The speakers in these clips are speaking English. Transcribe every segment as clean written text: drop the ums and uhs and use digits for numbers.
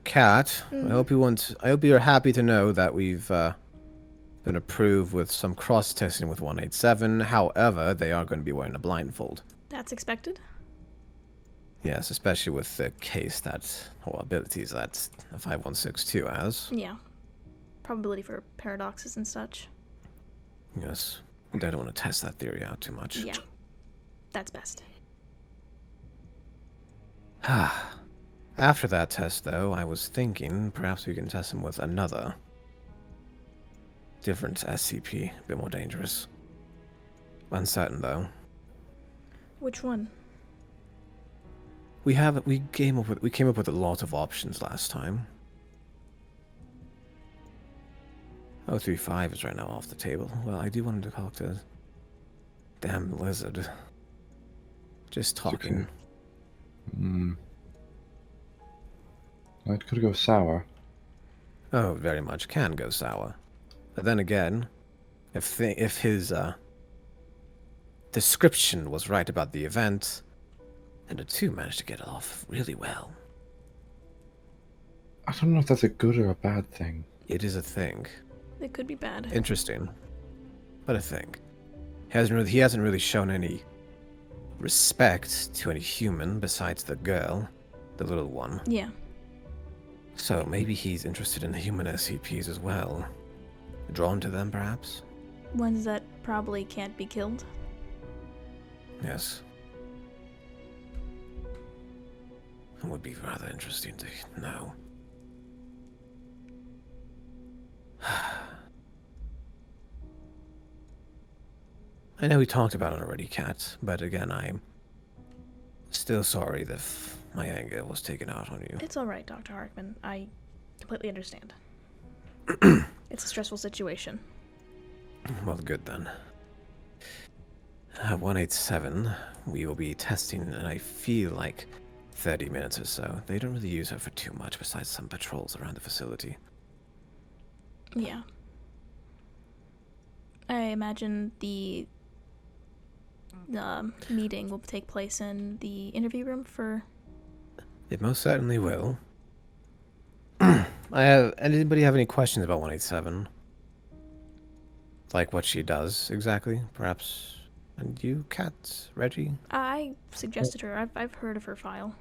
Kat, I Mm-hmm. hope you're happy to know that we've been approved with some cross-testing with 187. However, they are going to be wearing a blindfold. That's expected. Yes, especially with the case or abilities that 5162 has. Yeah. Probability for paradoxes and such. Yes, I don't want to test that theory out too much. Yeah. That's best. After that test, though, I was thinking perhaps we can test him with another different SCP, a bit more dangerous. Uncertain, though. Which one? We came up with a lot of options last time. 035 is right now off the table. Well, I do want to talk to damn lizard. Just talking. It could go sour. Oh, very much can go sour. But then again, if his description was right about the event, and the two managed to get it off really well. I don't know if that's a good or a bad thing. It is a thing. It could be bad. Interesting, but a thing. He hasn't really shown any respect to any human besides the girl, the little one. Yeah. So maybe he's interested in the human SCPs as well. Drawn to them, perhaps? Ones that probably can't be killed. Yes. It would be rather interesting to know. I know we talked about it already, Kat, but again, I'm still sorry that my anger was taken out on you. It's alright, Dr. Harkman. I completely understand. It's a stressful situation. Well, good then. 187, we will be testing, and I feel like 30 minutes or so. They don't really use her for too much besides some patrols around the facility. Yeah. I imagine the meeting will take place in the interview room for... It most certainly will. Anybody have any questions about 187? Like what she does exactly, perhaps? And you, Kat, Reggie? I suggested her. I've heard of her file.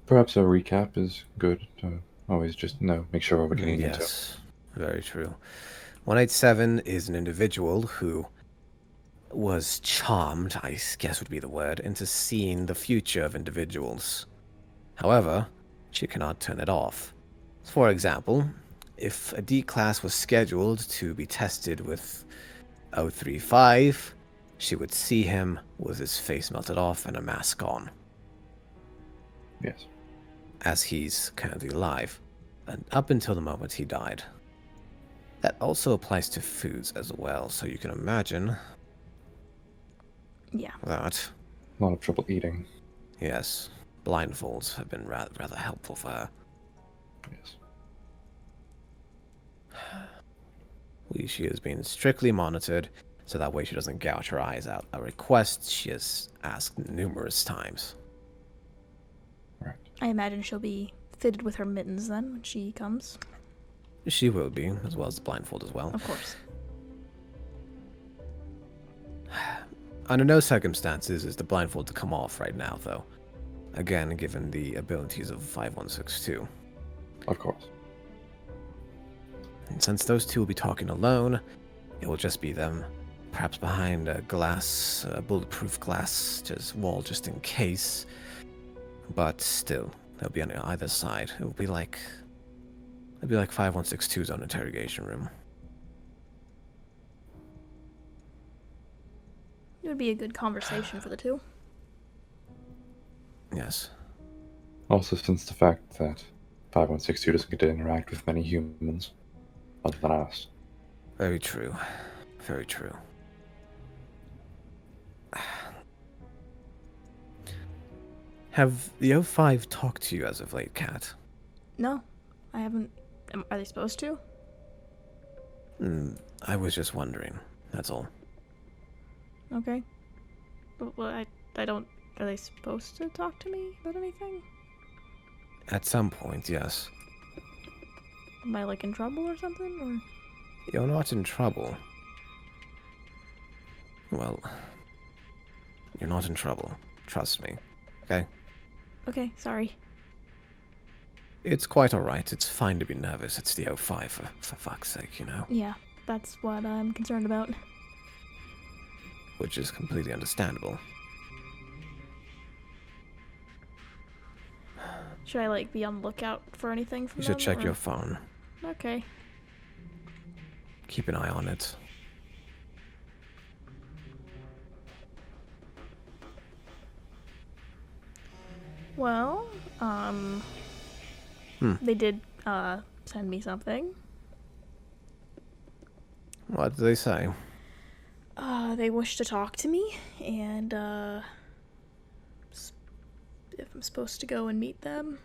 Perhaps a recap is good to always just know, make sure what we're getting into. Yes, very true. 187 is an individual who was charmed, I guess would be the word, into seeing the future of individuals. However, she cannot turn it off. For example, if a D class was scheduled to be tested with 035, she would see him with his face melted off and a mask on. Yes. As he's currently alive, and up until the moment he died. That also applies to foods as well, so you can imagine Yeah. that. A lot of trouble eating. Yes, blindfolds have been rather helpful for her. Yes. She is being strictly monitored, so that way she doesn't gouge her eyes out. A request she has asked numerous times. Right. I imagine she'll be fitted with her mittens then when she comes. She will be, as well as the blindfold as well. Of course. Under no circumstances is the blindfold to come off right now, though. Again, given the abilities of 5162. Of course. And since those two will be talking alone, it will just be them, perhaps behind a bulletproof glass wall just in case. But still, they'll be on either side. It'll be like 5162's own interrogation room. It would be a good conversation for the two. Yes. Also, since the fact that 5162 doesn't get to interact with many humans other than us. Very true. Very true. Have the O5 talked to you as of late, Kat? No, I haven't. Are they supposed to? I was just wondering. That's all. Okay. But I don't. Are they supposed to talk to me about anything? At some point, yes. Am I, like, in trouble or something? Or... You're not in trouble. Well, you're not in trouble. Trust me. Okay? Okay, sorry. It's quite alright. It's fine to be nervous. It's the O5, for fuck's sake, you know? Yeah, that's what I'm concerned about. Which is completely understandable. Should I, like, be on the lookout for anything from You should them, check or- your phone. Okay. Keep an eye on it. Well, Hmm. they did, send me something. What did they say? They wish to talk to me, and, if I'm supposed to go and meet them.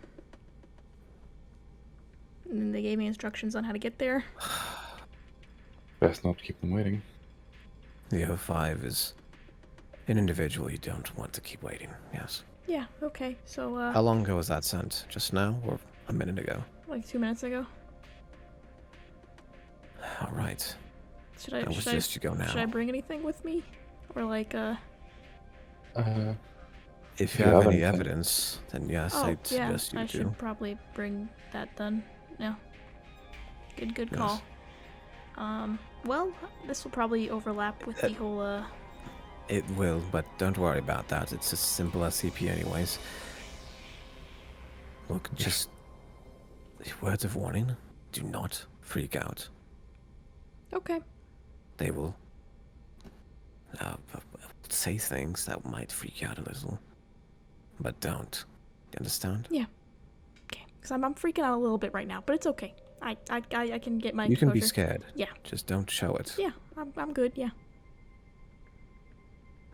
And then they gave me instructions on how to get there. Best not to keep them waiting. The O5 is an individual you don't want to keep waiting, yes. Yeah, okay, so, How long ago was that sent? Just now or a minute ago? like 2 minutes ago. Alright. Should I, I would should suggest you go now. should I bring anything with me? Or, like, If you you have have any anything. evidence, then yes, oh, I'd yeah, suggest you I do. should probably bring that then. Yeah. Good Yes. call. Well, this will probably overlap with the whole, It will, but don't worry about that. It's a simple SCP anyways. Look, just words of warning. Do not freak out. Okay. They will say things that might freak you out a little. But don't. You understand? Okay. Because I'm freaking out a little bit right now, but it's okay. I can get my You can be composure. scared. Yeah. Just don't show it. Yeah, I'm good, yeah.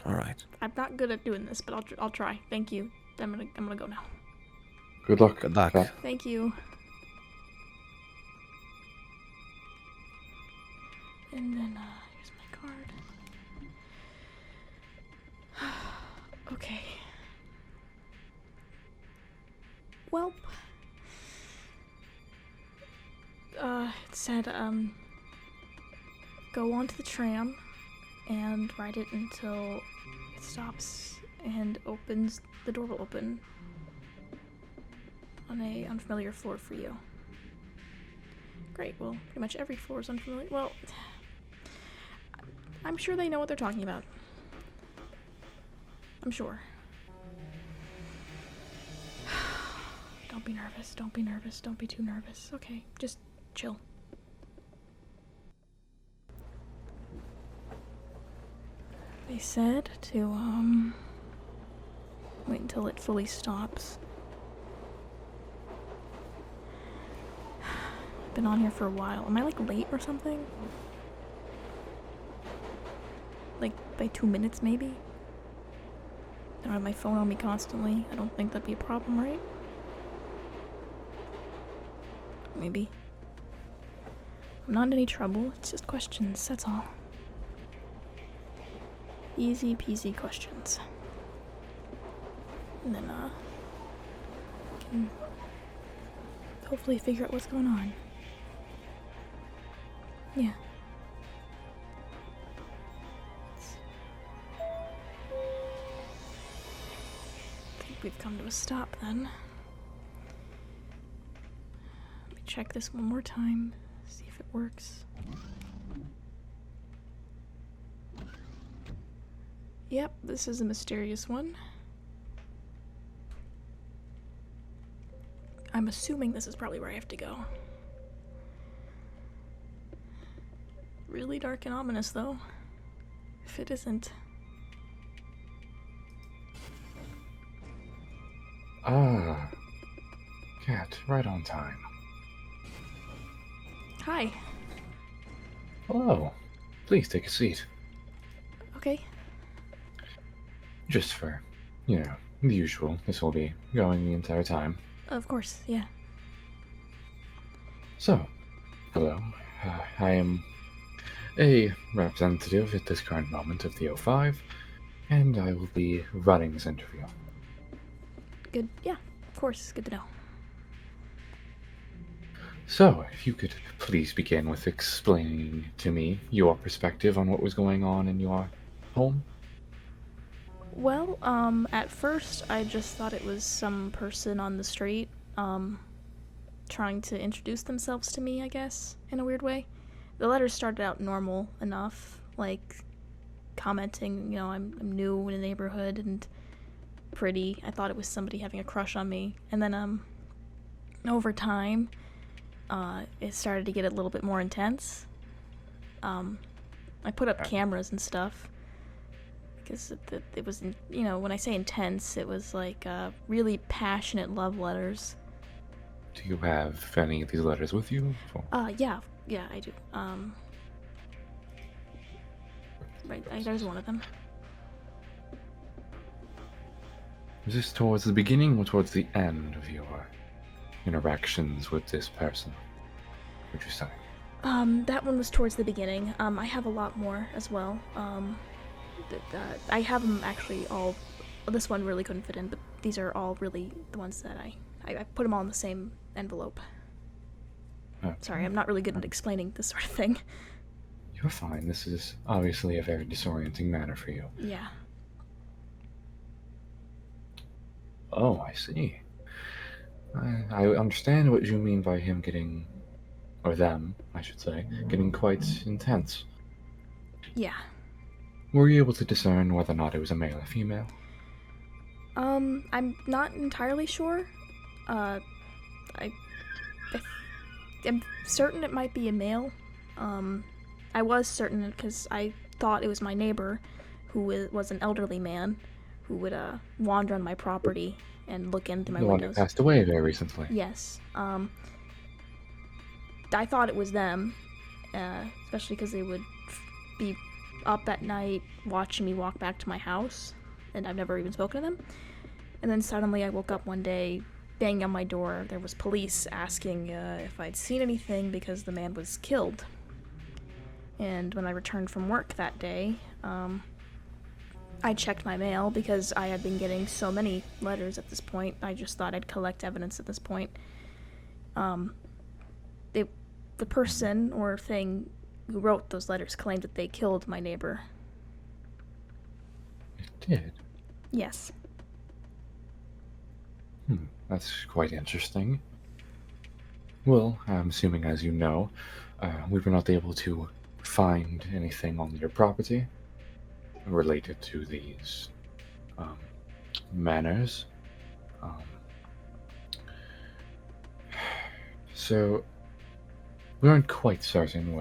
Alright. I'm not good at doing this, but I'll try. Thank you. I'm gonna go now. Good luck. Good luck. Cal. Thank you. And then, here's my card. Okay. Well, it said, go onto the tram and ride it until it stops and opens, the door will open on a unfamiliar floor for you. Great, well, pretty much every floor is unfamiliar. Well, I'm sure they know what they're talking about. I'm sure. Don't be nervous, don't be nervous, don't be too nervous. Okay, just chill. They said to, wait until it fully stops. Been on here for a while. Am I, like, late or something? Like, by 2 minutes, maybe? I don't have my phone on me constantly. I don't think that'd be a problem, right? Maybe. I'm not in any trouble. It's just questions, that's all. Easy peasy questions. And then, can hopefully figure out what's going on. Yeah. I think we've come to a stop then. Let me check this one more time, see if it works. Yep, this is a mysterious one. I'm assuming this is probably where I have to go. Really dark and ominous, though. If it isn't. Ah. Cat, right on time. Hi. Hello. Please take a seat. Okay. Just for, the usual. This will be going the entire time. Of course, yeah. So, hello. I am a representative at this current moment of the O5, and I will be running this interview. Good. Yeah, of course. Good to know. So, if you could please begin with explaining to me your perspective on what was going on in your home. Well, at first I just thought it was some person on the street, trying to introduce themselves to me, I guess, in a weird way. The letters started out normal enough, like commenting, I'm new in the neighborhood and pretty. I thought it was somebody having a crush on me. And then, over time, it started to get a little bit more intense. I put up cameras and stuff because it was, when I say intense, it was like really passionate love letters. Do you have any of these letters with you? Yeah, I do. Right, there's one of them. Is this towards the beginning or towards the end of your interactions with this person? Would you say? That one was towards the beginning. I have a lot more as well. I have them actually all. This one really couldn't fit in, but these are all really the ones that I put them all in the same envelope. Sorry, I'm not really good at explaining this sort of thing. You're fine. This is obviously a very disorienting matter for you. Yeah. Oh, I see. I understand what you mean by him getting, or them, I should say, getting quite intense. Yeah. Were you able to discern whether or not it was a male or female? I'm not entirely sure. I'm certain it might be a male. I was certain because I thought it was my neighbor, who was an elderly man, who would wander on my property and look in through my The one who windows. passed away very recently. Yes. I thought it was them, especially because they would be up at night watching me walk back to my house, and I've never even spoken to them. And then suddenly I woke up one day, banging on my door. There was police asking if I'd seen anything because the man was killed. And when I returned from work that day, I checked my mail because I had been getting so many letters at this point. I just thought I'd collect evidence at this point. The person or thing who wrote those letters claimed that they killed my neighbor. It did? Yes. That's quite interesting. Well, I'm assuming, as you know, we were not able to find anything on your property related to these manners. So, we aren't quite certain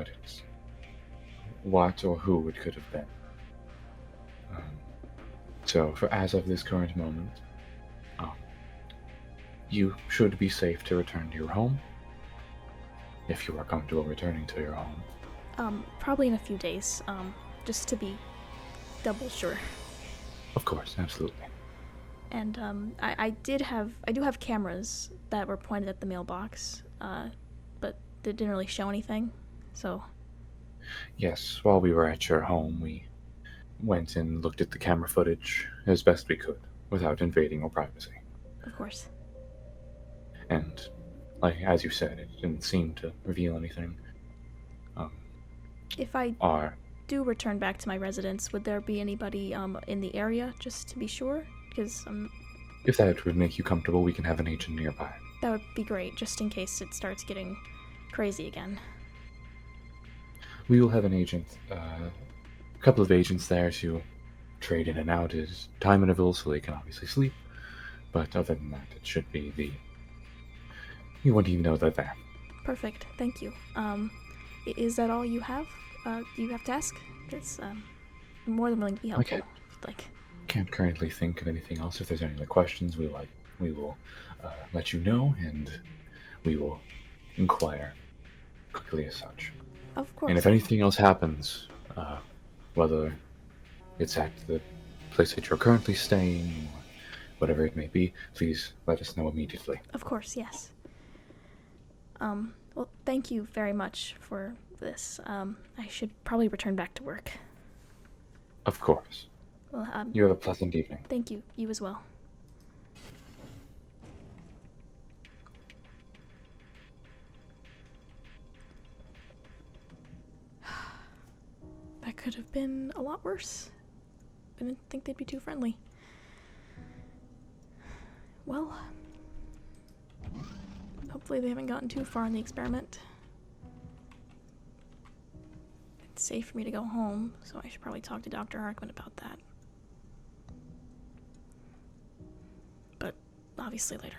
what or who it could have been. So, as of this current moment, you should be safe to return to your home, if you are comfortable returning to your home. Probably in a few days, just to be double sure. Of course, absolutely. And I do have cameras that were pointed at the mailbox, but they didn't really show anything, so. Yes, while we were at your home, we went and looked at the camera footage as best we could, without invading your privacy. Of course. And, as you said, it didn't seem to reveal anything. If I do return back to my residence, would there be anybody in the area, just to be sure? Because if that would make you comfortable, we can have an agent nearby. That would be great, just in case it starts getting crazy again. We will have an agent, a couple of agents there to trade in and out as time intervals so they can obviously sleep. But other than that, it should be you wouldn't even know they're there. Perfect, thank you. Is that all you have? You have to ask? It's more than willing to be helpful. Okay. Like, Can't currently think of anything else. If there's any other questions, we will let you know, and we will inquire quickly as such. of course. And if anything else happens, whether it's at the place that you're currently staying, or whatever it may be, please let us know immediately. Of course, yes. Well, thank you very much for this. I should probably return back to work. Of course. Well, You have a pleasant evening. thank you. You as well. could have been a lot worse. I didn't think they'd be too friendly. Well, hopefully they haven't gotten too far in the experiment. It's safe for me to go home, so I should probably talk to Dr. Harkman about that. But obviously later.